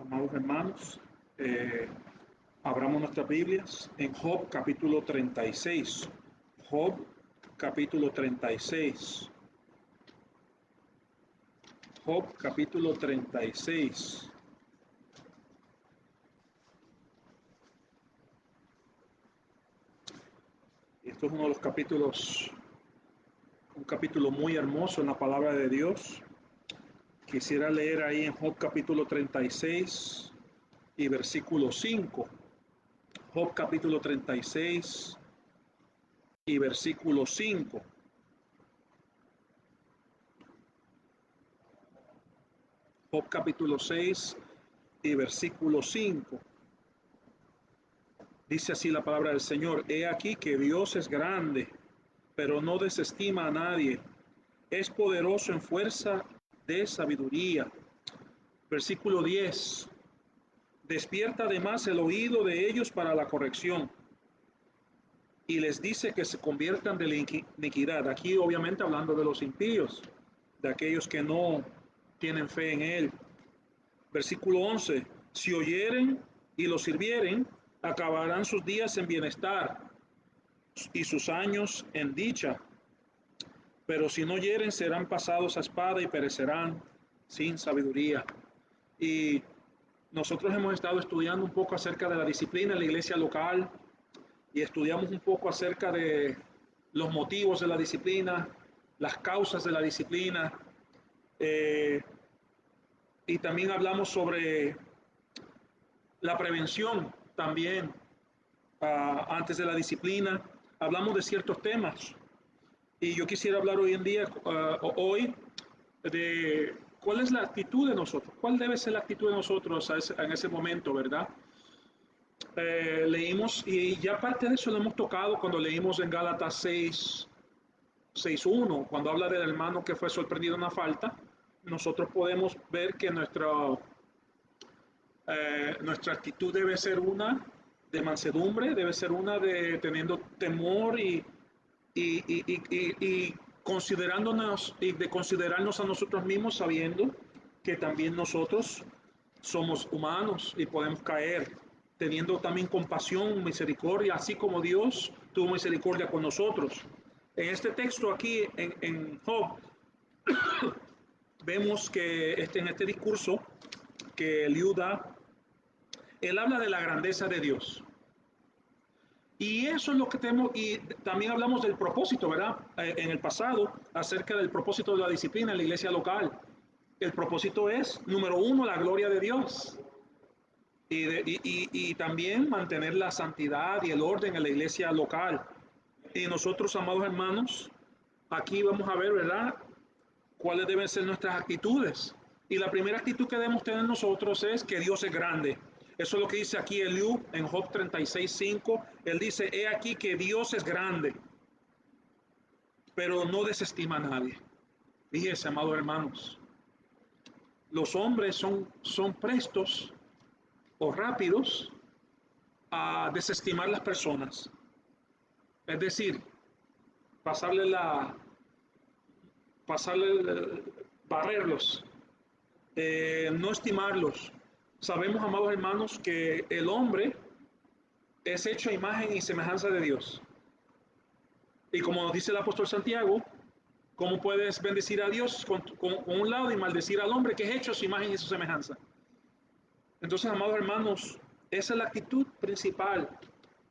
Amados hermanos, abramos nuestras Biblias en Job capítulo 36. Job capítulo 36. Job capítulo 36. Esto es uno de los capítulos, un capítulo muy hermoso en la palabra de Dios. Quisiera leer ahí en Job capítulo 36 y versículo 5. Job capítulo 36 y versículo 5. Job capítulo 6 y versículo 5. Dice así la palabra del Señor: He aquí que Dios es grande, pero no desestima a nadie. Es poderoso en fuerza de sabiduría. Versículo 10. Despierta además el oído de ellos para la corrección, y les dice que se conviertan de la iniquidad. Aquí obviamente hablando de los impíos, de aquellos que no tienen fe en Él. Versículo 11. Si oyeren y lo sirvieren, acabarán sus días en bienestar y sus años en dicha. Pero si no oyeren, serán pasados a espada y perecerán sin sabiduría. Y nosotros hemos estado estudiando un poco acerca de la disciplina en la iglesia local y estudiamos un poco acerca de los motivos de la disciplina, las causas de la disciplina, y también hablamos sobre la prevención también antes de la disciplina. Hablamos de ciertos temas y yo quisiera hablar hoy en día, hoy, de cuál es la actitud de nosotros, cuál debe ser la actitud de nosotros en ese momento, ¿verdad? Leímos, y ya parte de eso lo hemos tocado cuando leímos en Gálatas 6:1, cuando habla del hermano que fue sorprendido en una falta. Nosotros podemos ver que nuestra actitud debe ser una de mansedumbre, debe ser una de teniendo temor y considerándonos y de considerarnos a nosotros mismos, sabiendo que también nosotros somos humanos y podemos caer, teniendo también compasión, misericordia, así como Dios tuvo misericordia con nosotros. En este texto aquí en Job vemos que en este discurso que Eliú da, él habla de la grandeza de Dios. Y eso es lo que tenemos, y también hablamos del propósito, ¿verdad? En el pasado, acerca del propósito de la disciplina en la iglesia local. El propósito es, número uno, la gloria de Dios. Y también mantener la santidad y el orden en la iglesia local. Y nosotros, amados hermanos, aquí vamos a ver, ¿verdad?, cuáles deben ser nuestras actitudes. Y la primera actitud que debemos tener nosotros es que Dios es grande. Eso es lo que dice aquí Eliú en Job 36:5. Él dice: he aquí que Dios es grande, pero no desestima a nadie. Fíjese, amados hermanos, los hombres son prestos o rápidos a desestimar las personas. Es decir, pasarle barrerlos, no estimarlos. Sabemos, amados hermanos, que el hombre es hecho a imagen y semejanza de Dios. Y como nos dice el apóstol Santiago, ¿cómo puedes bendecir a Dios con un lado y maldecir al hombre que es hecho a su imagen y su semejanza? Entonces, amados hermanos, esa es la actitud principal.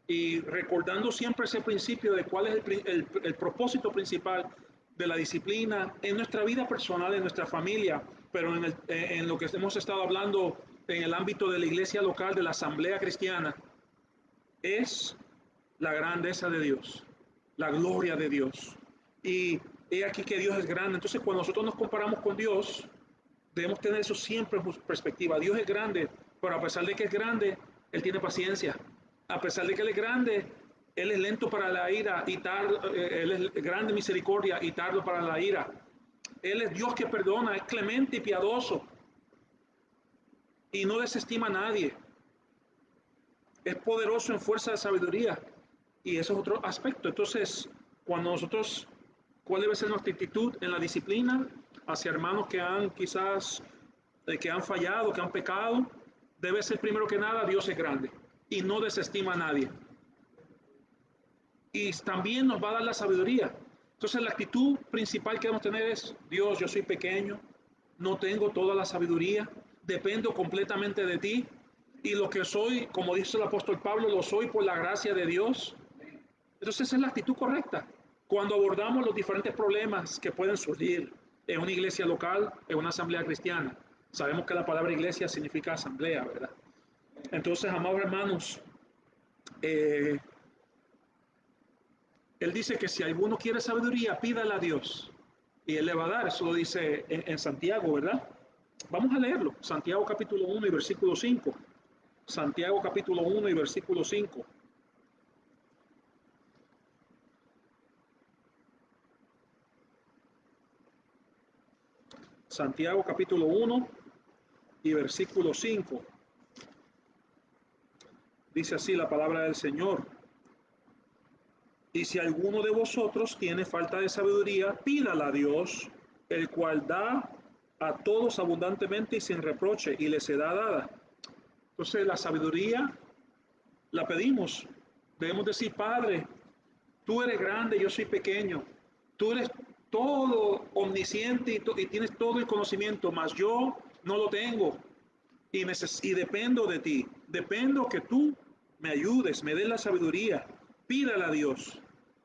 Y recordando siempre ese principio de cuál es el propósito principal de la disciplina en nuestra vida personal, en nuestra familia, pero en lo que hemos estado hablando en el ámbito de la iglesia local, de la asamblea cristiana, es la grandeza de Dios, la gloria de Dios. Y he aquí que Dios es grande. Entonces, cuando nosotros nos comparamos con Dios, debemos tener eso siempre en perspectiva. Dios es grande, pero a pesar de que es grande, Él tiene paciencia. A pesar de que Él es grande, Él es lento para la ira y Él es grande misericordia y tardo para la ira. Él es Dios que perdona, es clemente y piadoso y no desestima a nadie. Es poderoso en fuerza de sabiduría. Y eso es otro aspecto. Entonces, cuando nosotros, ¿cuál debe ser nuestra actitud en la disciplina hacia hermanos que han quizás, que han fallado, que han pecado? debe ser primero que nada, Dios es grande y no desestima a nadie. Y también nos va a dar la sabiduría. Entonces la actitud principal que debemos tener es, Dios, yo soy pequeño, no tengo toda la sabiduría, dependo completamente de ti y lo que soy, como dice el apóstol Pablo, lo soy por la gracia de Dios. Entonces esa es la actitud correcta. Cuando abordamos los diferentes problemas que pueden surgir en una iglesia local, en una asamblea cristiana, sabemos que la palabra iglesia significa asamblea, ¿verdad? Entonces, amados hermanos, eh, él dice que si alguno quiere sabiduría, pídala a Dios y Él le va a dar. Eso lo dice en Santiago, ¿verdad? Vamos a leerlo. Santiago capítulo 1 y versículo 5. Santiago capítulo 1 y versículo 5. Santiago capítulo 1 y versículo 5. Dice así la palabra del Señor. Y si alguno de vosotros tiene falta de sabiduría, pídala a Dios, el cual da a todos abundantemente y sin reproche, y le será dada. Entonces la sabiduría la pedimos. Debemos decir, Padre, tú eres grande, yo soy pequeño. Tú eres todo omnisciente y tienes todo el conocimiento, mas yo no lo tengo y dependo de ti. Dependo que tú me ayudes, me des la sabiduría. Pídala a Dios.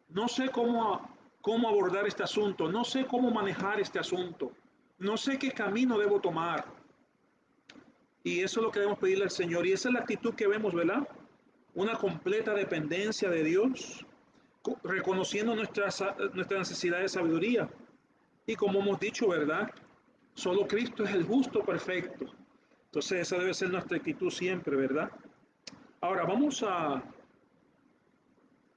No sé cómo abordar este asunto, no sé cómo manejar este asunto, no sé qué camino debo tomar. Y eso es lo que debemos pedirle al Señor. Y esa es la actitud que vemos, ¿verdad? Una completa dependencia de Dios, reconociendo nuestra necesidad de sabiduría. Y como hemos dicho, ¿verdad? Solo Cristo es el justo perfecto. Entonces esa debe ser nuestra actitud siempre, ¿verdad? Ahora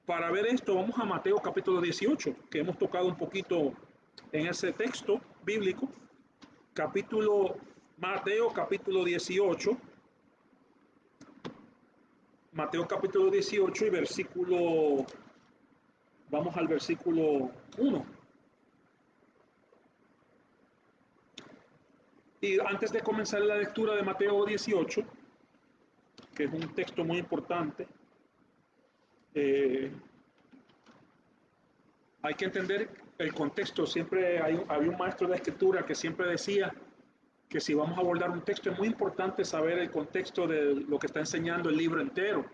para ver esto, vamos a Mateo capítulo 18, que hemos tocado un poquito en ese texto bíblico. Mateo capítulo 18. Mateo capítulo 18 y vamos al versículo 1. Y antes de comenzar la lectura de Mateo 18, que es un texto muy importante, eh, hay que entender el contexto. Siempre había un maestro de escritura que siempre decía que si vamos a abordar un texto es muy importante saber el contexto de lo que está enseñando el libro entero.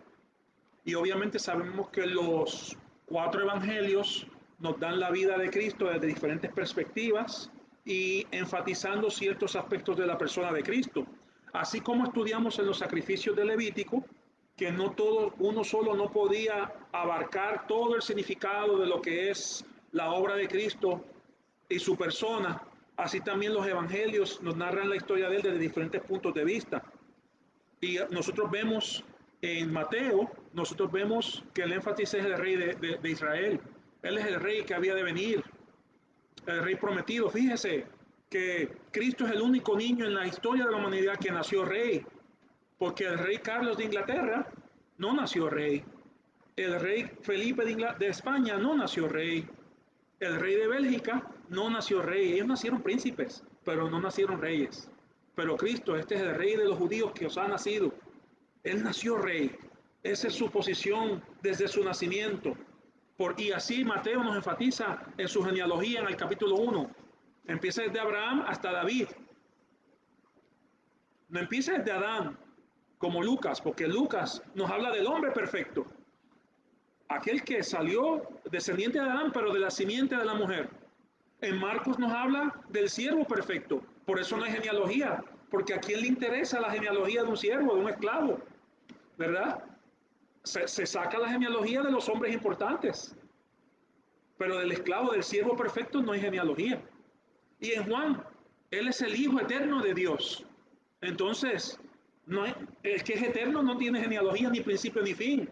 Y obviamente sabemos que los 4 evangelios nos dan la vida de Cristo desde diferentes perspectivas y enfatizando ciertos aspectos de la persona de Cristo. Así como estudiamos en los sacrificios de Levítico, que no todo, uno solo no podía abarcar todo el significado de lo que es la obra de Cristo y su persona. Así también los evangelios nos narran la historia de él desde diferentes puntos de vista. Y nosotros vemos en Mateo, nosotros vemos que el énfasis es el rey de Israel. Él es el rey que había de venir, el rey prometido. Fíjese que Cristo es el único niño en la historia de la humanidad que nació rey, porque el rey Carlos de Inglaterra no nació rey. El rey Felipe de España no nació rey. El rey de Bélgica no nació rey. Ellos nacieron príncipes, pero no nacieron reyes. Pero Cristo, este es el rey de los judíos que os ha nacido. Él nació rey. Esa es su posición desde su nacimiento. Y así Mateo nos enfatiza en su genealogía en el capítulo 1. Empieza desde Abraham hasta David. No empieza desde Adán, como Lucas, porque Lucas nos habla del hombre perfecto. Aquel que salió descendiente de Adán, pero de la simiente de la mujer. En Marcos nos habla del siervo perfecto. Por eso no hay genealogía, porque a quién le interesa la genealogía de un siervo, de un esclavo, ¿verdad? Se saca la genealogía de los hombres importantes, pero del esclavo, del siervo perfecto, no hay genealogía. Y en Juan, él es el Hijo eterno de Dios. Entonces, no hay, el que es eterno no tiene genealogía, ni principio, ni fin.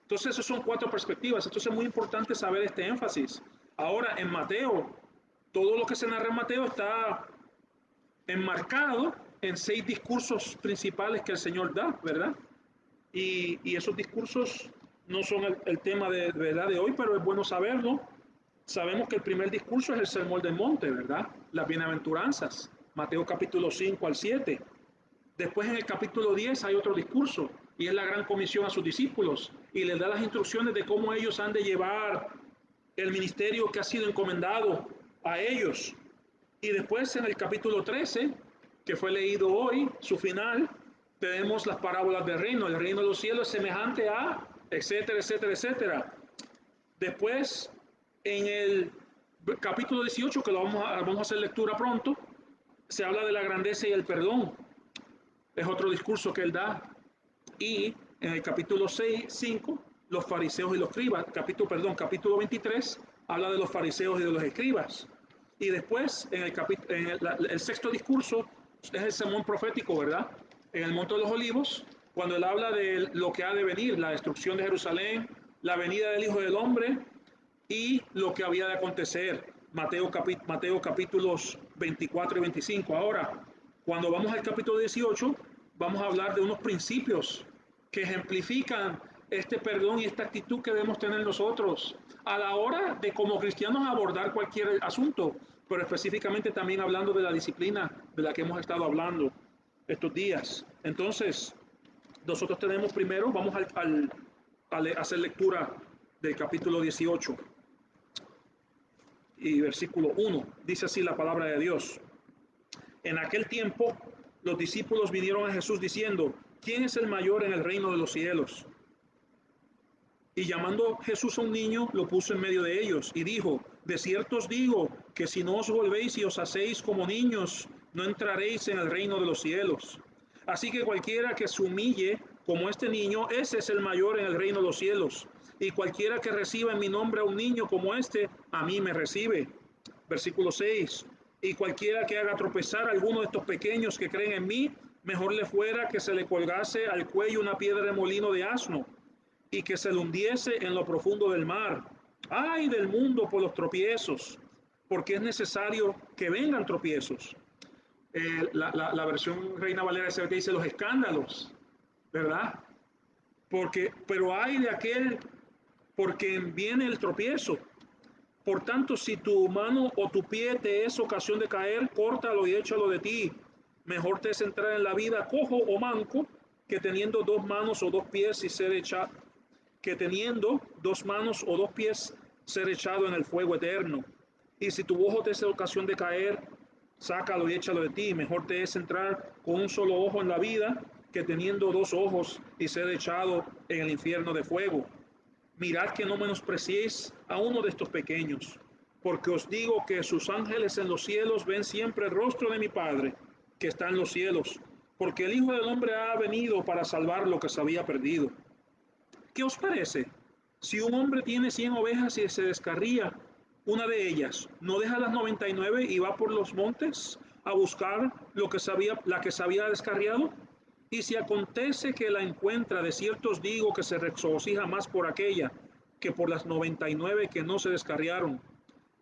Entonces, esas son 4 perspectivas. Entonces, es muy importante saber este énfasis. Ahora, en Mateo, todo lo que se narra en Mateo está enmarcado en 6 discursos principales que el Señor da, ¿verdad? Y esos discursos no son el tema verdad de hoy, pero es bueno saberlo. Sabemos que el primer discurso es el Sermón del Monte, ¿verdad? Las bienaventuranzas, Mateo capítulo 5 al 7. Después en el capítulo 10 hay otro discurso y es la gran comisión a sus discípulos y les da las instrucciones de cómo ellos han de llevar el ministerio que ha sido encomendado a ellos. Y después en el capítulo 13, que fue leído hoy, su final, tenemos las parábolas del reino. El reino de los cielos es semejante a, etcétera, etcétera, etcétera. Después, en el capítulo 18, que vamos a hacer lectura pronto, se habla de la grandeza y el perdón. Es otro discurso que él da. Y en el capítulo 6, 5, los fariseos y los escribas, capítulo 23, habla de los fariseos y de los escribas. Y después, el sexto discurso es el sermón profético, ¿verdad? En el Monte de los Olivos, cuando él habla de lo que ha de venir, la destrucción de Jerusalén, la venida del Hijo del Hombre y lo que había de acontecer. Mateo capítulos 24 y 25. Ahora, cuando vamos al capítulo 18, vamos a hablar de unos principios que ejemplifican este perdón y esta actitud que debemos tener nosotros a la hora de como cristianos abordar cualquier asunto, pero específicamente también hablando de la disciplina de la que hemos estado hablando estos días. Entonces, nosotros tenemos primero, vamos a hacer lectura del capítulo 18 y versículo 1. Dice así la palabra de Dios. En aquel tiempo, los discípulos vinieron a Jesús diciendo, ¿quién es el mayor en el reino de los cielos? Y llamando Jesús a un niño, lo puso en medio de ellos y dijo, de cierto os digo que si no os volvéis y os hacéis como niños, no entraréis en el reino de los cielos. Así que cualquiera que se humille como este niño, ese es el mayor en el reino de los cielos. Y cualquiera que reciba en mi nombre a un niño como este, a mí me recibe. Versículo 6. Y cualquiera que haga tropezar a alguno de estos pequeños que creen en mí, mejor le fuera que se le colgase al cuello una piedra de molino de asno y que se le hundiese en lo profundo del mar. ¡Ay del mundo por los tropiezos! Porque es necesario que vengan tropiezos. La versión Reina Valera de dice los escándalos, ¿verdad? Pero hay de aquel por quien viene el tropiezo. Por tanto, si tu mano o tu pie te es ocasión de caer, córtalo y échalo de ti. Mejor te es entrar en la vida cojo o manco que teniendo dos manos o dos pies y ser echado, que teniendo dos manos o dos pies ser echado en el fuego eterno. Y si tu ojo te es ocasión de caer, sácalo y échalo de ti. Mejor te es entrar con un solo ojo en la vida que teniendo dos ojos y ser echado en el infierno de fuego. Mirad que no menospreciéis a uno de estos pequeños, porque os digo que sus ángeles en los cielos ven siempre el rostro de mi Padre, que está en los cielos, porque el Hijo del Hombre ha venido para salvar lo que se había perdido. ¿Qué os parece? Si un hombre tiene 100 ovejas y se descarría una de ellas, ¿no deja las 99 y va por los montes a buscar la que se había descarriado? Y si acontece que la encuentra, de cierto os digo que se regocija más por aquella que por las 99 que no se descarriaron.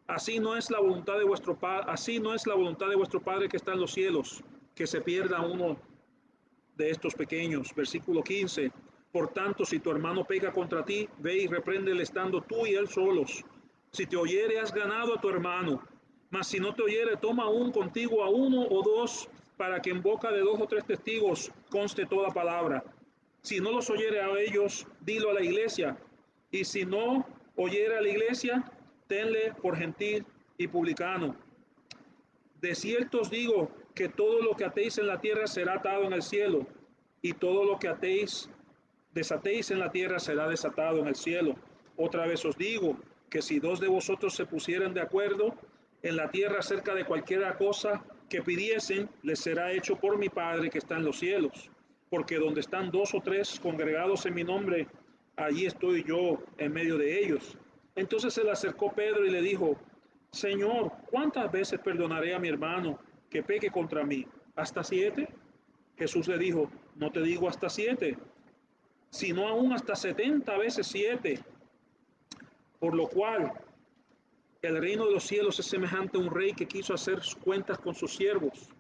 Así no es la voluntad de vuestro Padre que está en los cielos, que se pierda uno de estos pequeños. Versículo 15. Por tanto, si tu hermano peca contra ti, ve y repréndele estando tú y él solos. Si te oyere, has ganado a tu hermano. Mas si no te oyere, toma aún contigo a uno o dos, para que en boca de dos o tres testigos conste toda palabra. Si no los oyere a ellos, dilo a la iglesia. Y si no oyere a la iglesia, tenle por gentil y publicano. De cierto os digo que todo lo que atéis en la tierra será atado en el cielo, y todo lo que desatéis en la tierra será desatado en el cielo. Otra vez os digo que si dos de vosotros se pusieran de acuerdo en la tierra acerca de cualquiera cosa que pidiesen, les será hecho por mi Padre que está en los cielos. Porque donde están dos o tres congregados en mi nombre, allí estoy yo en medio de ellos. Entonces se le acercó Pedro y le dijo, Señor, ¿cuántas veces perdonaré a mi hermano que peque contra mí? ¿Hasta 7? Jesús le dijo, no te digo hasta 7, sino aún hasta 70 veces 7. Por lo cual, el reino de los cielos es semejante a un rey que quiso hacer cuentas con sus siervos.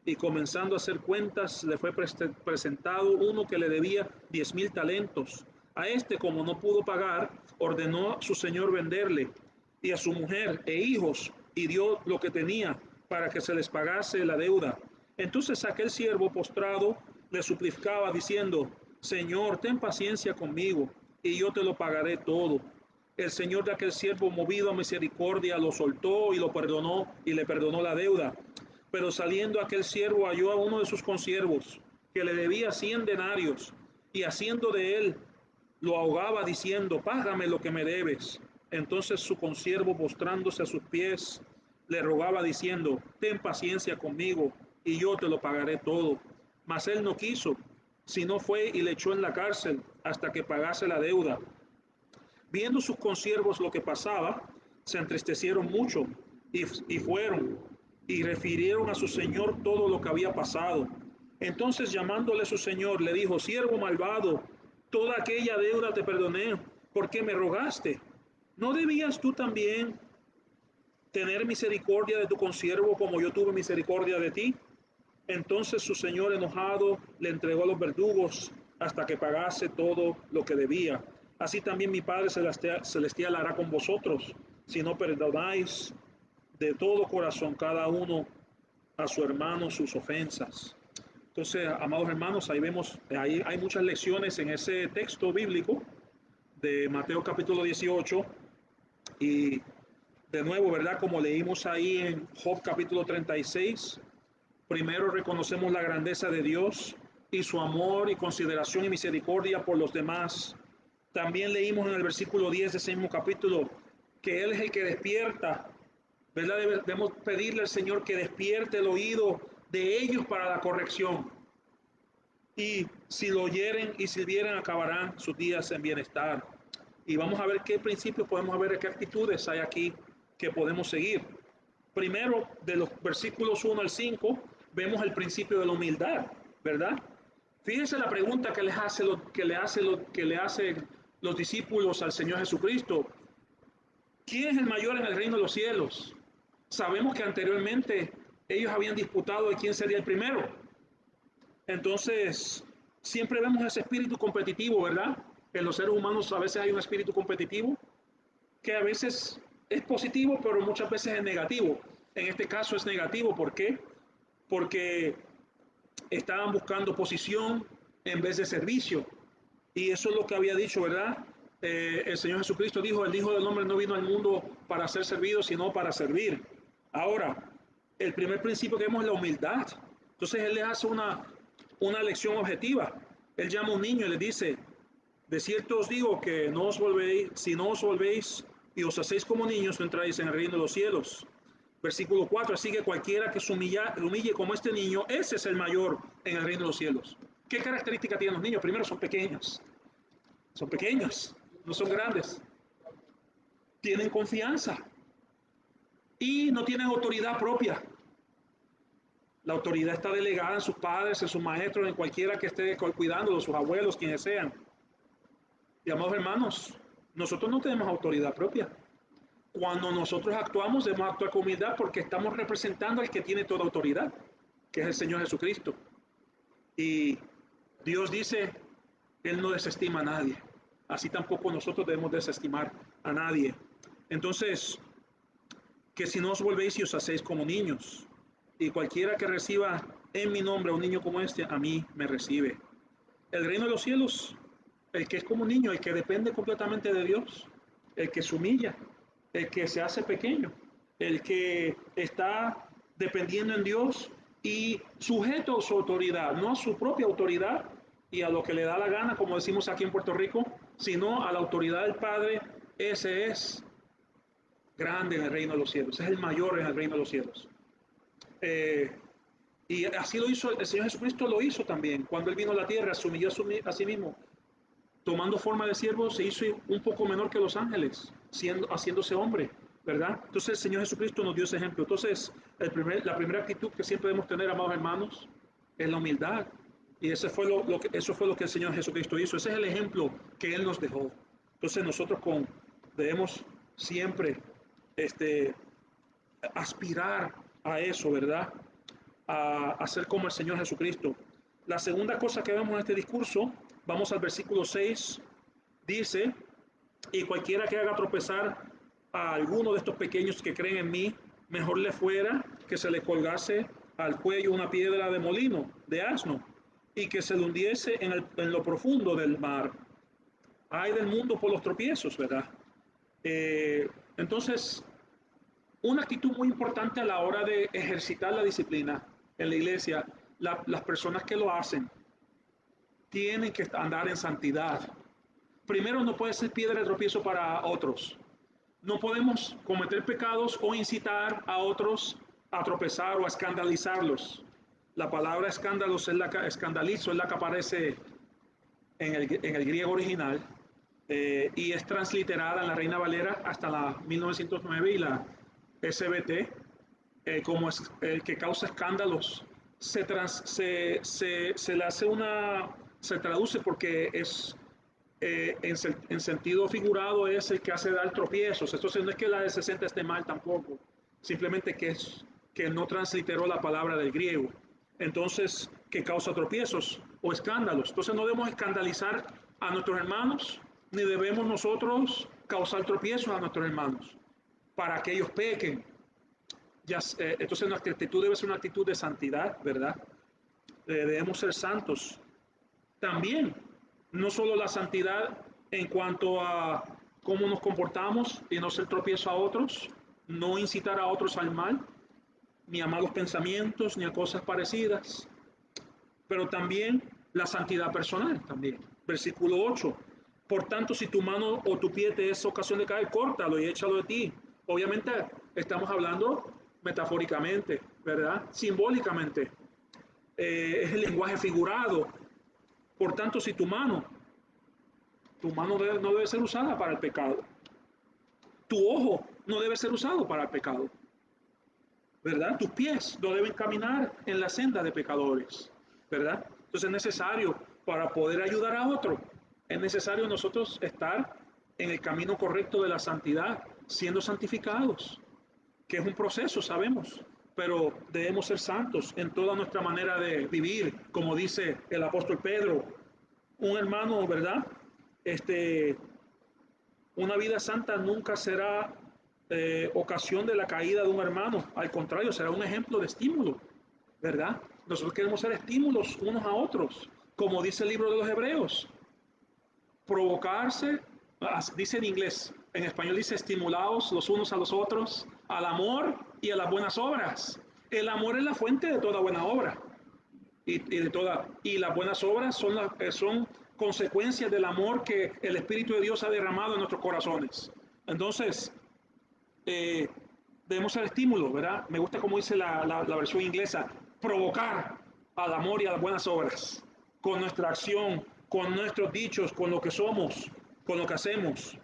Y comenzando a hacer cuentas, le fue presentado uno que le debía 10,000 talentos. A este, como no pudo pagar, ordenó a su señor venderle y a su mujer e hijos, y dio lo que tenía para que se les pagase la deuda. Entonces aquel siervo postrado le suplicaba diciendo, Señor, ten paciencia conmigo y yo te lo pagaré todo. El señor de aquel siervo, movido a misericordia, lo soltó y lo perdonó y le perdonó la deuda. Pero saliendo aquel siervo halló a uno de sus consiervos que le debía 100 denarios y haciendo de él lo ahogaba diciendo, págame lo que me debes. Entonces su consiervo, postrándose a sus pies, le rogaba diciendo, ten paciencia conmigo y yo te lo pagaré todo. Mas él no quiso, sino fue y le echó en la cárcel hasta que pagase la deuda. Viendo sus consiervos lo que pasaba, se entristecieron mucho y fueron y refirieron a su señor todo lo que había pasado. Entonces llamándole su señor, le dijo, siervo malvado, toda aquella deuda te perdoné, porque me rogaste. ¿No debías tú también tener misericordia de tu consiervo como yo tuve misericordia de ti? Entonces su señor enojado le entregó a los verdugos hasta que pagase todo lo que debía. Así también mi Padre celestial hará con vosotros, si no perdonáis de todo corazón cada uno a su hermano sus ofensas. Entonces, amados hermanos, ahí vemos, ahí hay muchas lecciones en ese texto bíblico de Mateo capítulo 18 y de nuevo, ¿verdad? Como leímos ahí en Job capítulo 36, primero reconocemos la grandeza de Dios y su amor y consideración y misericordia por los demás. También leímos en el versículo 10 de ese mismo capítulo que Él es el que despierta, ¿verdad? Debemos pedirle al Señor que despierte el oído de ellos para la corrección. Y si lo oyeren y sirvieren, acabarán sus días en bienestar. Y vamos a ver qué principios podemos ver, qué actitudes hay aquí que podemos seguir. Primero, de los versículos 1 al 5, vemos el principio de la humildad, ¿verdad? Fíjense la pregunta que le hacen los discípulos al Señor Jesucristo. ¿Quién es el mayor en el reino de los cielos? Sabemos que anteriormente ellos habían disputado de quién sería el primero. Entonces, siempre vemos ese espíritu competitivo, ¿verdad? En los seres humanos a veces hay un espíritu competitivo que a veces es positivo, pero muchas veces es negativo. En este caso es negativo, ¿por qué? Porque estaban buscando posición en vez de servicio. Y eso es lo que había dicho, ¿verdad? El Señor Jesucristo dijo, el Hijo del Hombre no vino al mundo para ser servido, sino para servir. Ahora, el primer principio que vemos es la humildad. Entonces Él les hace una lección objetiva. Él llama a un niño y le dice, de cierto os digo que no os volvéis, si no os volvéis y os hacéis como niños, no entráis en el reino de los cielos. Versículo 4, así que cualquiera que se humille como este niño, ese es el mayor en el reino de los cielos. ¿Qué característica tienen los niños? Primero, son pequeños, no son grandes. Tienen confianza y no tienen autoridad propia. La autoridad está delegada en sus padres, en sus maestros, en cualquiera que esté cuidándolos, sus abuelos, quienes sean. Y amados hermanos, nosotros no tenemos autoridad propia. Cuando nosotros actuamos, debemos actuar con humildad porque estamos representando al que tiene toda autoridad, que es el Señor Jesucristo. Y Dios dice, Él no desestima a nadie. Así tampoco nosotros debemos desestimar a nadie. Entonces, que si no os volvéis y os hacéis como niños, y cualquiera que reciba en mi nombre a un niño como este, a mí me recibe. El reino de los cielos, el que es como un niño, el que depende completamente de Dios, el que se humilla, el que se hace pequeño, el que está dependiendo en Dios y sujeto a su autoridad, no a su propia autoridad y a lo que le da la gana, como decimos aquí en Puerto Rico, sino a la autoridad del Padre. Ese es grande en el reino de los cielos, es el mayor en el reino de los cielos. Eh, y así lo hizo el Señor Jesucristo, lo hizo también. Cuando Él vino a la tierra, se humilló a sí mismo, tomando forma de siervo, se hizo un poco menor que los ángeles, haciéndose hombre, ¿verdad? Entonces el Señor Jesucristo nos dio ese ejemplo. Entonces, la primera actitud que siempre debemos tener, amados hermanos, es la humildad. Y eso fue lo que el Señor Jesucristo hizo. Ese es el ejemplo que Él nos dejó. Entonces nosotros debemos siempre este, aspirar a eso, ¿verdad? A ser como el Señor Jesucristo. La segunda cosa que vemos en este discurso, vamos al versículo 6, dice, y cualquiera que haga tropezar a alguno de estos pequeños que creen en mí, mejor le fuera que se le colgase al cuello una piedra de molino, de asno, y que se le hundiese en lo profundo del mar. Ay del mundo por los tropiezos, ¿verdad? Entonces, una actitud muy importante a la hora de ejercitar la disciplina en la iglesia, las personas que lo hacen tienen que andar en santidad. Primero, no puede ser piedra de tropiezo para otros. No podemos cometer pecados o incitar a otros a tropezar o a escandalizarlos. La palabra escándalos escandalizo es la que aparece en el griego original y es transliterada en la Reina Valera hasta la 1909 y la SBT como es el que causa escándalos. Se le hace se traduce porque es en sentido figurado es el que hace dar tropiezos. Entonces no es que la de 60 esté mal tampoco, simplemente que no transliteró la palabra del griego. Entonces, que causa tropiezos o escándalos. Entonces no debemos escandalizar a nuestros hermanos, ni debemos nosotros causar tropiezos a nuestros hermanos para que ellos pequen. Entonces nuestra actitud debe ser una actitud de santidad, ¿verdad? Debemos ser santos. También, no solo la santidad en cuanto a cómo nos comportamos y no ser tropiezo a otros, no incitar a otros al mal, ni a malos pensamientos, ni a cosas parecidas, pero también la santidad personal también. Versículo 8. Por tanto, si tu mano o tu pie te es ocasión de caer, córtalo y échalo de ti. Obviamente estamos hablando metafóricamente, ¿verdad? Simbólicamente. Es el lenguaje figurado. Por tanto, si tu mano no debe ser usada para el pecado. Tu ojo no debe ser usado para el pecado. ¿Verdad? Tus pies no deben caminar en la senda de pecadores. ¿Verdad? Entonces es necesario para poder ayudar a otro. Es necesario nosotros estar en el camino correcto de la santidad, siendo santificados, que es un proceso, sabemos, pero debemos ser santos en toda nuestra manera de vivir, como dice el apóstol Pedro. Un hermano, ¿verdad? Una vida santa nunca será ocasión de la caída de un hermano, al contrario, será un ejemplo de estímulo, ¿verdad? Nosotros queremos ser estímulos unos a otros, como dice el libro de los Hebreos, provocarse, dice en inglés, en español dice estimulados los unos a los otros, al amor y a las buenas obras. El amor es la fuente de toda buena obra y las buenas obras son consecuencias del amor que el Espíritu de Dios ha derramado en nuestros corazones. Entonces, eh, debemos ser estímulos, ¿verdad? Me gusta como dice la versión inglesa, provocar al amor y a las buenas obras, con nuestra acción, con nuestros dichos, con lo que somos, con lo que hacemos.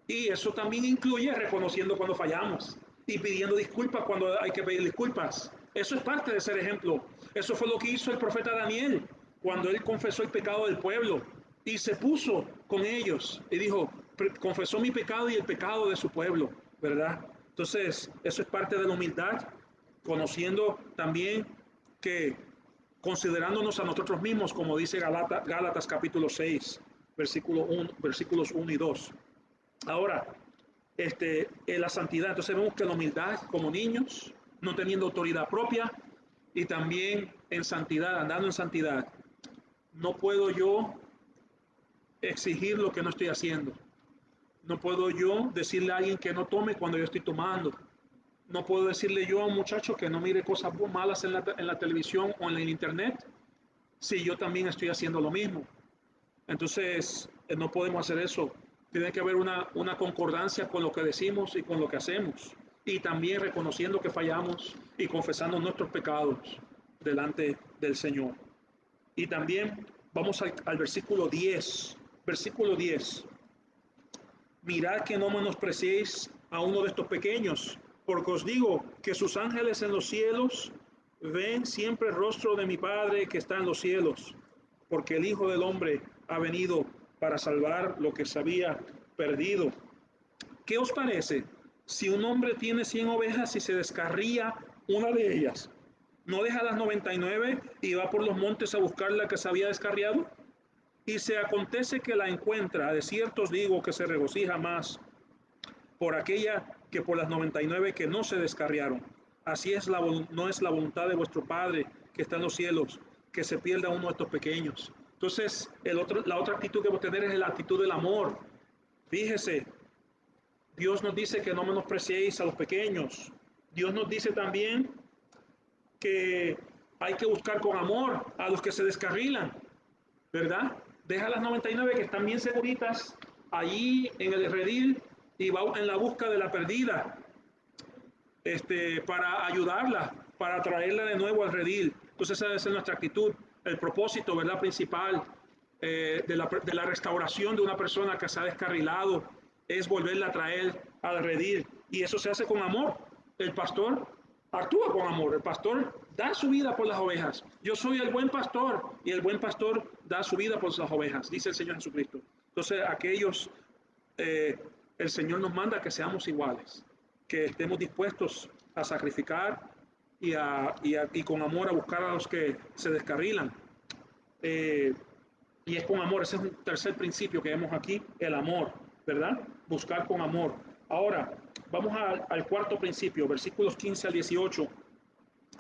Y eso también incluye reconociendo cuando fallamos y pidiendo disculpas cuando hay que pedir disculpas. Eso es parte de ser ejemplo. Eso fue lo que hizo el profeta Daniel cuando él confesó el pecado del pueblo y se puso con ellos y dijo, confesó mi pecado y el pecado de su pueblo, ¿verdad? Entonces, eso es parte de la humildad, conociendo también que considerándonos a nosotros mismos, como dice Gálatas capítulo 6, versículos 1 y 2. Ahora, en la santidad, entonces vemos que la humildad como niños, no teniendo autoridad propia, y también en santidad, andando en santidad. No puedo yo exigir lo que no estoy haciendo. No puedo yo decirle a alguien que no tome cuando yo estoy tomando. No puedo decirle yo a un muchacho que no mire cosas malas en la televisión o en el internet si yo también estoy haciendo lo mismo. Entonces, no podemos hacer eso. Tiene que haber una concordancia con lo que decimos y con lo que hacemos. Y también reconociendo que fallamos y confesando nuestros pecados delante del Señor. Y también vamos al versículo 10. Versículo 10. Mirad que no menospreciéis a uno de estos pequeños, porque os digo que sus ángeles en los cielos ven siempre el rostro de mi Padre que está en los cielos, porque el Hijo del Hombre ha venido para salvar lo que se había perdido. ¿Qué os parece? Si un hombre tiene 100 ovejas y se descarría una de ellas, ¿no deja las 99 y va por los montes a buscar la que se había descarriado? Y se acontece que la encuentra, de cierto os digo que se regocija más por aquella que por las 99 que no se descarriaron. Así es no es la voluntad de vuestro Padre que está en los cielos, que se pierda uno de estos pequeños. Entonces, la otra actitud que debemos tener es la actitud del amor. Fíjese, Dios nos dice que no menospreciéis a los pequeños. Dios nos dice también que hay que buscar con amor a los que se descarrilan, ¿verdad? Deja las 99 que están bien seguritas allí en el redil y va en la busca de la perdida, para ayudarla, para traerla de nuevo al redil. Entonces esa debe ser nuestra actitud, el propósito, ¿verdad? Principal de la restauración de una persona que se ha descarrilado es volverla a traer al redil. Y eso se hace con amor. El pastor actúa con amor. El pastor da su vida por las ovejas. Yo soy el buen pastor y el buen pastor da su vida por las ovejas, dice el Señor Jesucristo. Entonces aquellos, eh, el Señor nos manda que seamos iguales, que estemos dispuestos a sacrificar y con amor a buscar a los que se descarrilan. Eh, y es con amor, ese es un tercer principio que vemos aquí, el amor, ¿verdad? Buscar con amor. Ahora, vamos al cuarto principio, versículos 15 al 18.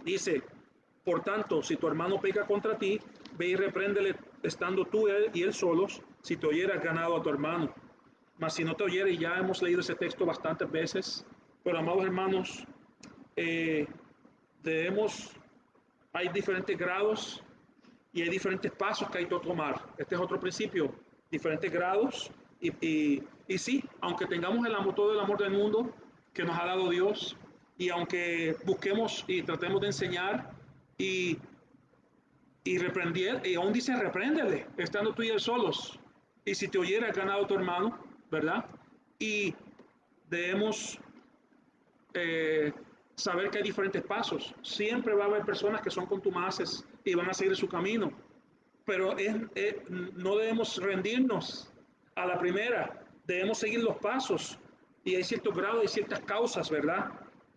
Dice, por tanto, si tu hermano peca contra ti, ve y repréndele estando tú y él solos, si te oyeras ganado a tu hermano. Mas si no te oyere, y ya hemos leído ese texto bastantes veces, pero amados hermanos, eh, debemos, hay diferentes grados y hay diferentes pasos que hay que tomar. Este es otro principio, diferentes grados y sí, aunque tengamos todo el amor del mundo que nos ha dado Dios y aunque busquemos y tratemos de enseñar y, y reprender, y aún dice repréndele, estando tú y él solos. Y si te oyera, has ganado a tu hermano, ¿verdad? Y debemos eh, saber que hay diferentes pasos. Siempre va a haber personas que son contumaces y van a seguir su camino, pero no debemos rendirnos a la primera, debemos seguir los pasos y hay ciertos grados, hay ciertas causas, ¿verdad?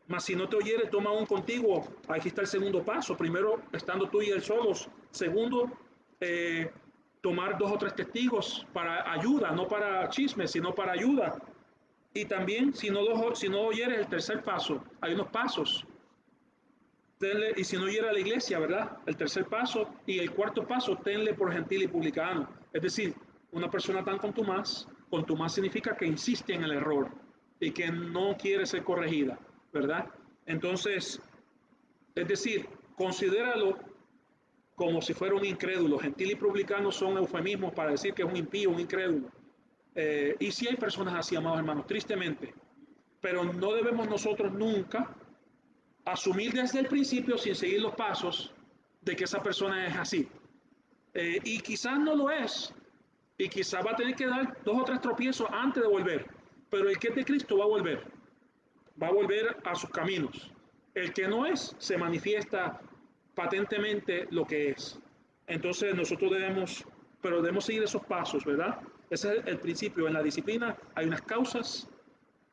Mas si no te oyere, toma un contigo. Aquí está el segundo paso. Primero, estando tú y él solos. Segundo, eh, tomar 2 o 3 testigos para ayuda, no para chismes, sino para ayuda. Y también, si no oyeres el tercer paso, hay unos pasos. Y si no oyera a la iglesia, ¿verdad? El tercer paso. Y el cuarto paso, tenle por gentil y publicano. Es decir, una persona tan contumaz significa que insiste en el error y que no quiere ser corregida, ¿verdad? Entonces, es decir, considéralo como si fuera un incrédulo. Gentil y publicano son eufemismos para decir que es un impío, un incrédulo. Y si hay personas así, amados hermanos, tristemente, pero no debemos nosotros nunca asumir desde el principio, sin seguir los pasos, de que esa persona es así. Y quizás no lo es, y quizás va a tener que dar 2 o 3 tropiezos antes de volver, pero el que es de Cristo va a volver a sus caminos. El que no es, se manifiesta patentemente lo que es. Entonces nosotros pero debemos seguir esos pasos, ¿verdad? Ese es el principio. En la disciplina hay unas causas,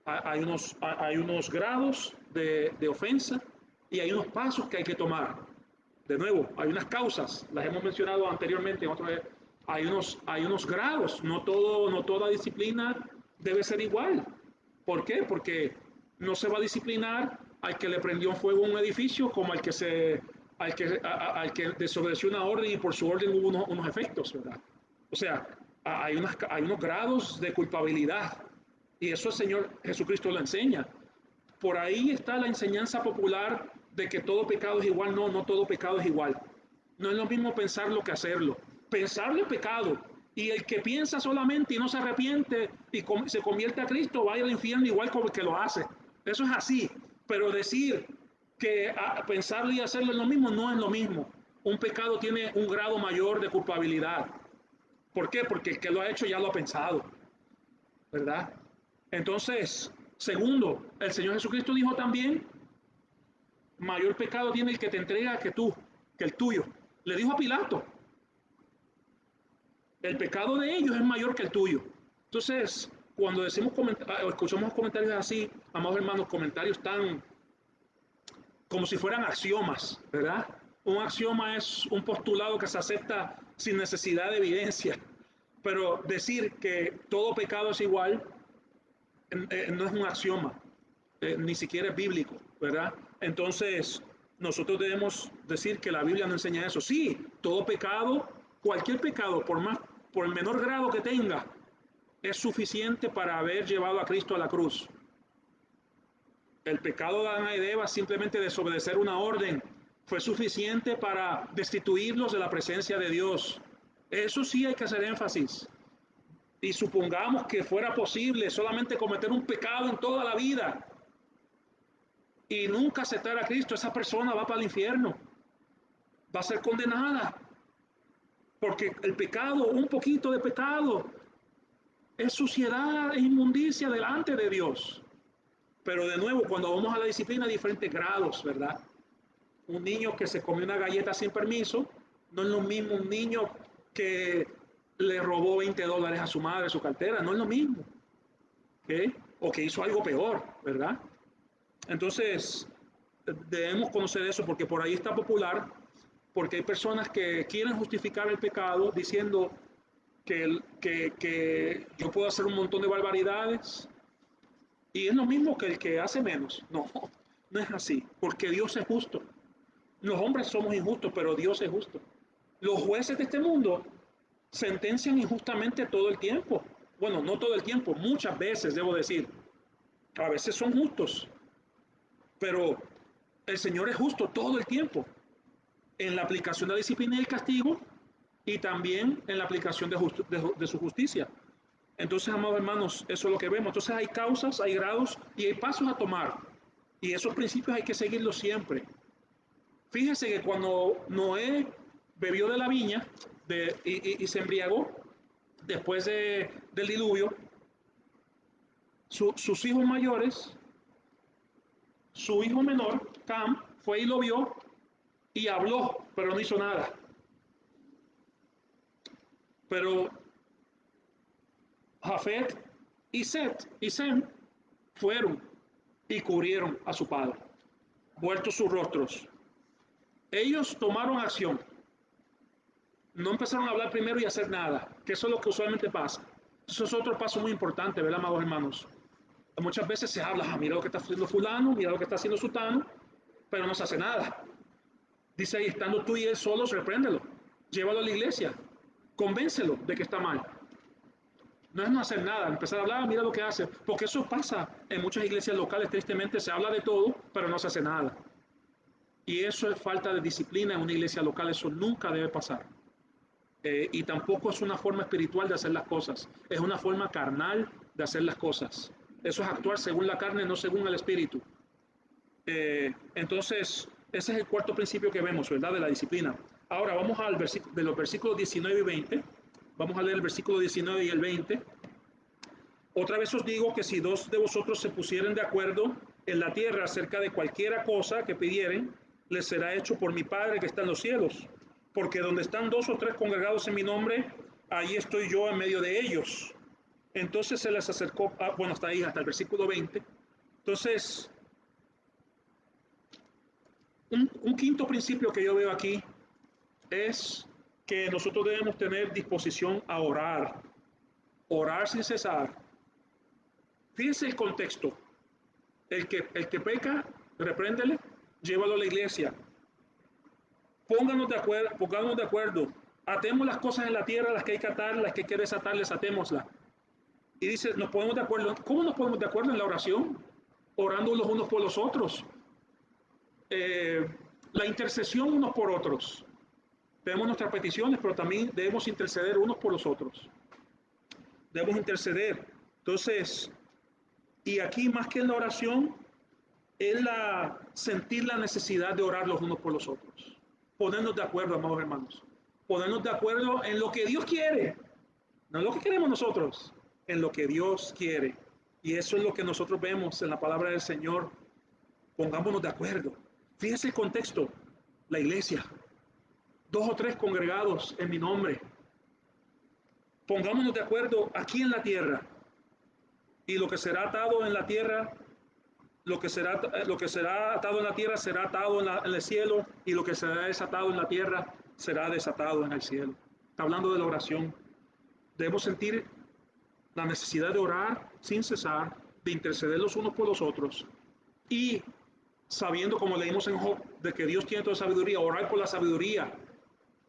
hay unos grados de ofensa y hay unos pasos que hay que tomar. De nuevo, hay unas causas, las hemos mencionado anteriormente, hay unos grados, no toda disciplina debe ser igual. ¿Por qué? Porque no se va a disciplinar al que le prendió fuego un edificio como al que desobedeció una orden y por su orden hubo unos efectos, ¿verdad? O sea, hay unos grados de culpabilidad y eso el Señor Jesucristo lo enseña. Por ahí está la enseñanza popular de que todo pecado es igual. No, no todo pecado es igual. No es lo mismo pensarlo que hacerlo. Pensarlo es pecado. Y el que piensa solamente y no se arrepiente y se convierte a Cristo va a ir al infierno igual como el que lo hace. Eso es así. Pero decir que pensarlo y hacerlo es lo mismo, no es lo mismo. Un pecado tiene un grado mayor de culpabilidad. ¿Por qué? Porque el que lo ha hecho ya lo ha pensado, ¿verdad? Entonces, segundo, el Señor Jesucristo dijo también, mayor pecado tiene el que te entrega que el tuyo. Le dijo a Pilato, el pecado de ellos es mayor que el tuyo. Entonces, cuando escuchamos comentarios así, amados hermanos, comentarios tan como si fueran axiomas, ¿verdad? Un axioma es un postulado que se acepta sin necesidad de evidencia, pero decir que todo pecado es igual no es un axioma, ni siquiera es bíblico, ¿verdad? Entonces, nosotros debemos decir que la Biblia no enseña eso. Sí, todo pecado, cualquier pecado, por el menor grado que tenga, es suficiente para haber llevado a Cristo a la cruz. El pecado de Adán y de Eva, simplemente desobedecer una orden, fue suficiente para destituirlos de la presencia de Dios. Eso sí hay que hacer énfasis. Y supongamos que fuera posible solamente cometer un pecado en toda la vida y nunca aceptar a Cristo, esa persona va para el infierno, va a ser condenada, porque el pecado, un poquito de pecado, es suciedad e inmundicia delante de Dios. Pero de nuevo, cuando vamos a la disciplina, hay diferentes grados, ¿verdad? Un niño que se come una galleta sin permiso, no es lo mismo un niño que le robó $20 a su madre, su cartera, no es lo mismo, ¿ok? O que hizo algo peor, ¿verdad? Entonces, debemos conocer eso porque por ahí está popular, porque hay personas que quieren justificar el pecado diciendo que yo puedo hacer un montón de barbaridades y es lo mismo que el que hace menos. No, no es así, porque Dios es justo. Los hombres somos injustos, pero Dios es justo. Los jueces de este mundo sentencian injustamente todo el tiempo. Bueno, no todo el tiempo, muchas veces debo decir. A veces son justos, pero el Señor es justo todo el tiempo en la aplicación de la disciplina y el castigo y también en la aplicación de su justicia. Entonces, amados hermanos, eso es lo que vemos. Entonces hay causas, hay grados y hay pasos a tomar. Y esos principios hay que seguirlos siempre. Fíjese que cuando Noé bebió de la viña y se embriagó después del diluvio, sus hijos mayores, su hijo menor, Cam, fue y lo vio y habló, pero no hizo nada. Pero Jafet y Set y Sem fueron y cubrieron a su padre, vueltos sus rostros. Ellos tomaron acción, no empezaron a hablar primero y a hacer nada, que eso es lo que usualmente pasa. Eso es otro paso muy importante, ¿verdad, amados hermanos? Muchas veces se habla, mira lo que está haciendo fulano, mira lo que está haciendo sutano, pero no se hace nada. Dice ahí, estando tú y él solos, repréndelo, llévalo a la iglesia, convéncelo de que está mal. No es no hacer nada, empezar a hablar, mira lo que hace, porque eso pasa en muchas iglesias locales, tristemente se habla de todo, pero no se hace nada. Y eso es falta de disciplina en una iglesia local, eso nunca debe pasar. Y tampoco es una forma espiritual de hacer las cosas, es una forma carnal de hacer las cosas. Eso es actuar según la carne, no según el espíritu. Entonces, ese es el cuarto principio que vemos, ¿verdad? De la disciplina. Ahora vamos al versículo, de los versículos 19 y 20. Vamos a leer el versículo 19 y el 20. Otra vez os digo que si dos de vosotros se pusieren de acuerdo en la tierra acerca de cualquiera cosa que pidieren, les será hecho por mi Padre que está en los cielos. Porque donde están dos o tres congregados en mi nombre, ahí estoy yo en medio de ellos. Entonces se les acercó, bueno, hasta ahí, hasta el versículo 20. Entonces, un quinto principio que yo veo aquí es que nosotros debemos tener disposición a orar, orar sin cesar. Fíjense el contexto. El que peca, repréndele, llévalo a la iglesia. Pónganos de acuerdo. Atemos las cosas en la tierra, las que hay que atar, las que hay que desatar, atémoslas. Y dice, nos ponemos de acuerdo. ¿Cómo nos ponemos de acuerdo en la oración? Orando los unos por los otros. La intercesión unos por otros. Tenemos nuestras peticiones, pero también debemos interceder unos por los otros. Debemos interceder. Entonces, y aquí más que en la oración, es sentir la necesidad de orar los unos por los otros. Ponernos de acuerdo, amados hermanos. Ponernos de acuerdo en lo que Dios quiere. No en lo que queremos nosotros, en lo que Dios quiere. Y eso es lo que nosotros vemos en la palabra del Señor. Pongámonos de acuerdo. Fíjese el contexto. La iglesia. Dos o tres congregados en mi nombre. Pongámonos de acuerdo aquí en la tierra. Y lo que será atado en la tierra, lo que será atado en la tierra será atado en el cielo, y lo que será desatado en la tierra será desatado en el cielo. Está hablando de la oración. Debemos sentir la necesidad de orar sin cesar, de interceder los unos por los otros y sabiendo, como leímos en Job, de que Dios tiene toda sabiduría, orar por la sabiduría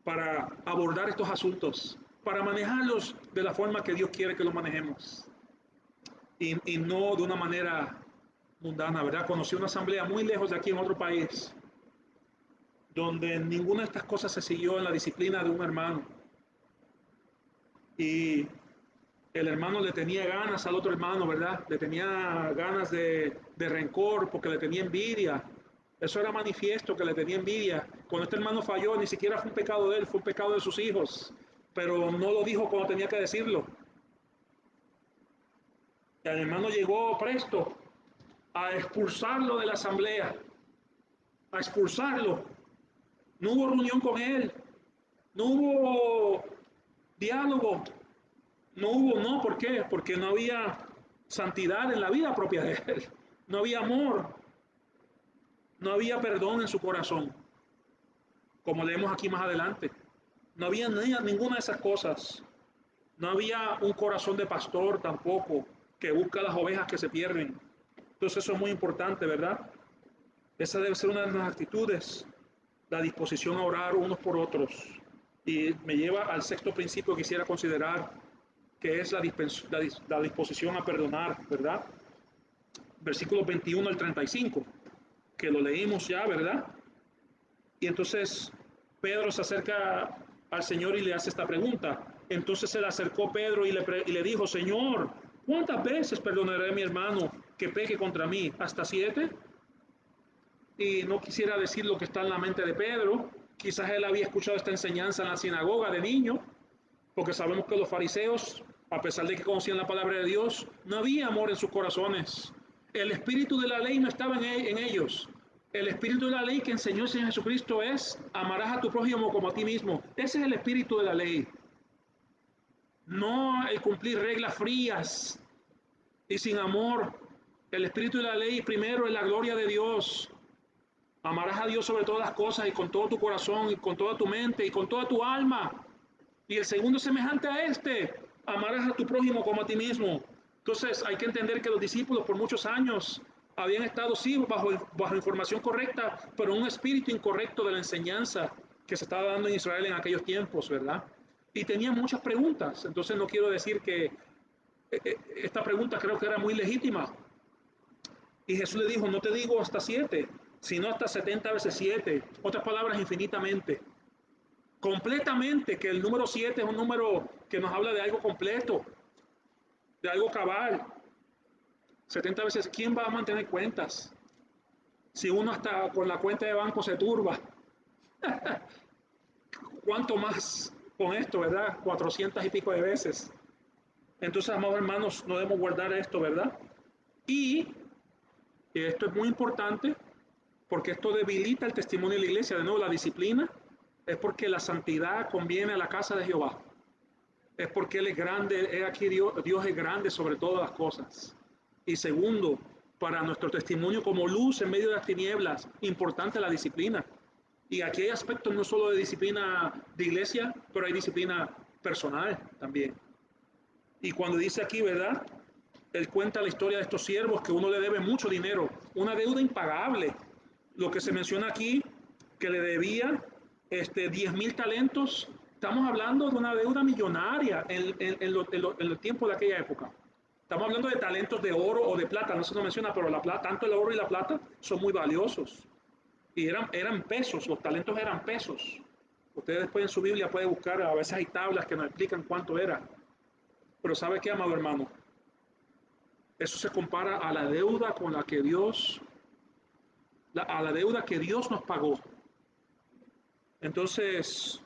para abordar estos asuntos, para manejarlos de la forma que Dios quiere que los manejemos y no de una manera mundana, ¿verdad? Conocí una asamblea muy lejos de aquí en otro país, donde ninguna de estas cosas se siguió en la disciplina de un hermano. Y el hermano le tenía ganas al otro hermano, ¿verdad? Le tenía ganas de rencor porque le tenía envidia. Eso era manifiesto que le tenía envidia. Cuando este hermano falló, ni siquiera fue un pecado de él, fue un pecado de sus hijos. Pero no lo dijo cuando tenía que decirlo. El hermano llegó presto a expulsarlo de la asamblea, a expulsarlo. No hubo reunión con él, no hubo diálogo, no, ¿por qué? Porque no había santidad en la vida propia de él, no había amor, no había perdón en su corazón, como leemos aquí más adelante. No había ninguna de esas cosas. No había un corazón de pastor tampoco que busca las ovejas que se pierden. Entonces eso es muy importante, ¿verdad? Esa debe ser una de las actitudes, la disposición a orar unos por otros. Y me lleva al sexto principio que quisiera considerar, que es la disposición a perdonar, ¿verdad? Versículos 21 al 35, que lo leímos ya, ¿verdad? Y entonces Pedro se acerca al Señor y le hace esta pregunta. Entonces se le acercó Pedro y le dijo, Señor, ¿cuántas veces perdonaré a mi hermano que peque contra mí? ¿Hasta 7? Y no quisiera decir lo que está en la mente de Pedro. Quizás él había escuchado esta enseñanza en la sinagoga de niño, porque sabemos que los fariseos, a pesar de que conocían la palabra de Dios, no había amor en sus corazones. El espíritu de la ley no estaba en ellos. El espíritu de la ley que enseñó el Señor Jesucristo es amarás a tu prójimo como a ti mismo. Ese es el espíritu de la ley. No el cumplir reglas frías y sin amor. El espíritu de la ley primero es la gloria de Dios. Amarás a Dios sobre todas las cosas y con todo tu corazón y con toda tu mente y con toda tu alma. Y el segundo semejante a este, amarás a tu prójimo como a ti mismo. Entonces hay que entender que los discípulos por muchos años habían estado sí bajo información correcta, pero un espíritu incorrecto de la enseñanza que se estaba dando en Israel en aquellos tiempos, ¿verdad? Y tenían muchas preguntas. Entonces no quiero decir que esta pregunta creo que era muy legítima. Y Jesús le dijo, no te digo hasta 7, sino hasta 70 veces 7. Otras palabras, infinitamente. Completamente, que el número 7 es un número que nos habla de algo completo, de algo cabal. 70 veces, ¿quién va a mantener cuentas? Si uno hasta con la cuenta de banco se turba, ¿cuánto más con esto, verdad? 400 y pico de veces. Entonces, amados hermanos, no debemos guardar esto, ¿verdad? Y esto es muy importante porque esto debilita el testimonio de la iglesia. De nuevo, la disciplina es porque la santidad conviene a la casa de Jehová. Es porque Él es grande, es aquí Dios es grande sobre todas las cosas. Y segundo, para nuestro testimonio como luz en medio de las tinieblas, importante la disciplina. Y aquí hay aspectos no solo de disciplina de iglesia, pero hay disciplina personal también. Y cuando dice aquí, ¿verdad? Él cuenta la historia de estos siervos que uno le debe mucho dinero, una deuda impagable. Lo que se menciona aquí, que le debía 10.000 talentos, estamos hablando de una deuda millonaria en el tiempo de aquella época. Estamos hablando de talentos de oro o de plata, no se nos menciona, pero la plata, tanto el oro y la plata son muy valiosos. Y eran pesos, los talentos eran pesos. Ustedes después en su Biblia pueden buscar, a veces hay tablas que nos explican cuánto era. Pero ¿sabe qué, amado hermano? Eso se compara a la deuda con la que a la deuda que Dios nos pagó. Entonces,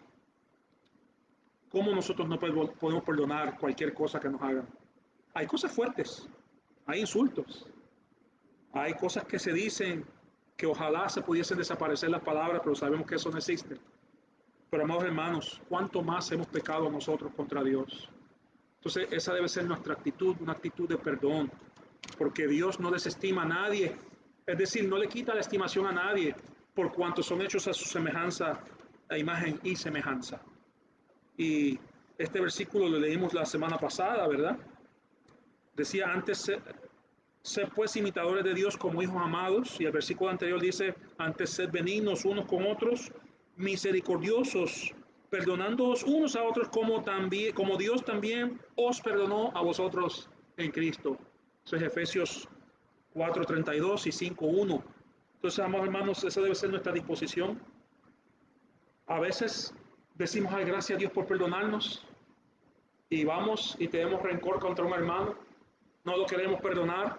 ¿cómo nosotros no podemos perdonar cualquier cosa que nos hagan? Hay cosas fuertes, hay insultos, hay cosas que se dicen que ojalá se pudiesen desaparecer las palabras, pero sabemos que eso no existe. Pero amados hermanos, ¿cuánto más hemos pecado nosotros contra Dios? Entonces, esa debe ser nuestra actitud, una actitud de perdón, porque Dios no desestima a nadie, es decir, no le quita la estimación a nadie, por cuanto son hechos a su semejanza, a imagen y semejanza. Y este versículo lo leímos la semana pasada, ¿verdad? Decía antes, Sed pues imitadores de Dios como hijos amados. Y el versículo anterior dice, antes sed benignos unos con otros, misericordiosos, perdonándoos unos a otros como Dios también os perdonó a vosotros en Cristo. Eso es Efesios 4:32 y 5:1. Entonces, amados hermanos, esa debe ser nuestra disposición. A veces decimos, ay, gracias a Dios por perdonarnos, y vamos y tenemos rencor contra un hermano, no lo queremos perdonar,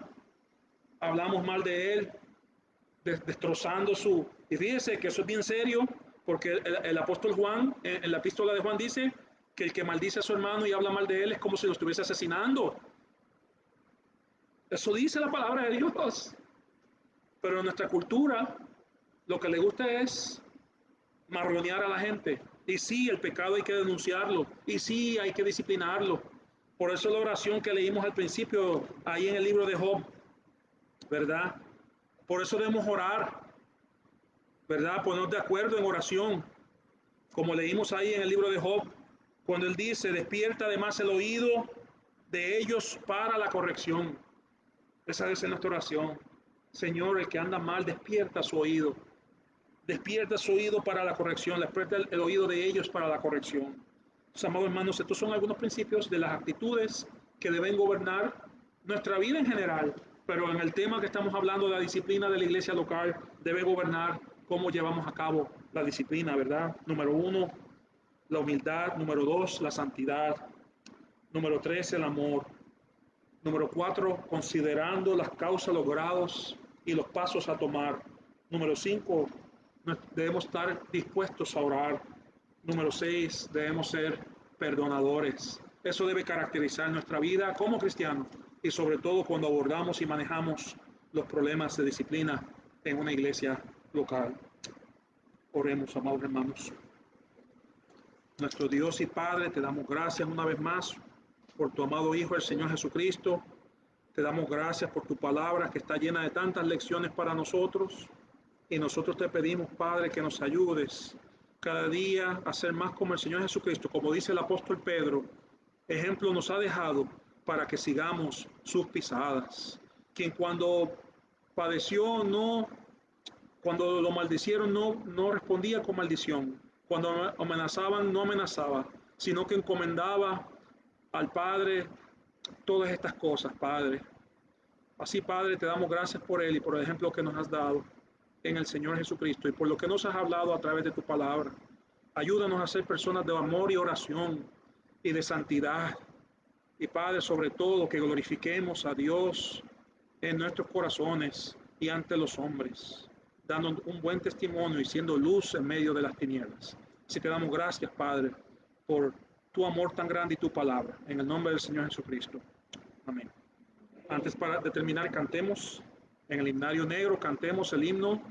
hablamos mal de él, destrozando su... Y fíjese que eso es bien serio, porque el apóstol Juan, en la epístola de Juan dice que el que maldice a su hermano y habla mal de él es como si lo estuviese asesinando. Eso dice la palabra de Dios. Pero en nuestra cultura lo que le gusta es marronear a la gente. Y sí, el pecado hay que denunciarlo. Y sí, hay que disciplinarlo. Por eso la oración que leímos al principio, ahí en el libro de Job, ¿verdad? Por eso debemos orar, ¿verdad? Ponernos de acuerdo en oración. Como leímos ahí en el libro de Job, cuando él dice, despierta además el oído de ellos para la corrección. Esa debe ser nuestra oración. Señor, el que anda mal, despierta su oído. Despierta su oído para la corrección, despierta el oído de ellos para la corrección. Entonces, amados hermanos, estos son algunos principios de las actitudes que deben gobernar nuestra vida en general, pero en el tema que estamos hablando de la disciplina de la iglesia local, debe gobernar cómo llevamos a cabo la disciplina, ¿verdad? Número 1, la humildad. Número 2, la santidad. Número 3, el amor. Número 4, considerando las causas, los grados y los pasos a tomar. Número 5, debemos estar dispuestos a orar. Número 6, debemos ser perdonadores. Eso debe caracterizar nuestra vida como cristianos y sobre todo cuando abordamos y manejamos los problemas de disciplina en una iglesia local. Oremos, amados hermanos. Nuestro Dios y Padre, te damos gracias una vez más por tu amado Hijo, el Señor Jesucristo. Te damos gracias por tu palabra que está llena de tantas lecciones para nosotros. Y nosotros te pedimos, Padre, que nos ayudes cada día a ser más como el Señor Jesucristo. Como dice el apóstol Pedro, ejemplo nos ha dejado para que sigamos sus pisadas. Quien cuando padeció, cuando lo maldicieron, no respondía con maldición. Cuando amenazaban, no amenazaba, sino que encomendaba al Padre todas estas cosas, Padre. Así, Padre, te damos gracias por Él y por el ejemplo que nos has dado en el Señor Jesucristo y por lo que nos has hablado a través de tu palabra. Ayúdanos a ser personas de amor y oración y de santidad. Y Padre, sobre todo, que glorifiquemos a Dios en nuestros corazones y ante los hombres, dando un buen testimonio y siendo luz en medio de las tinieblas. Así te damos gracias, Padre, por tu amor tan grande y tu palabra. En el nombre del Señor Jesucristo. Amén. Antes de terminar, cantemos en el himnario negro, cantemos el himno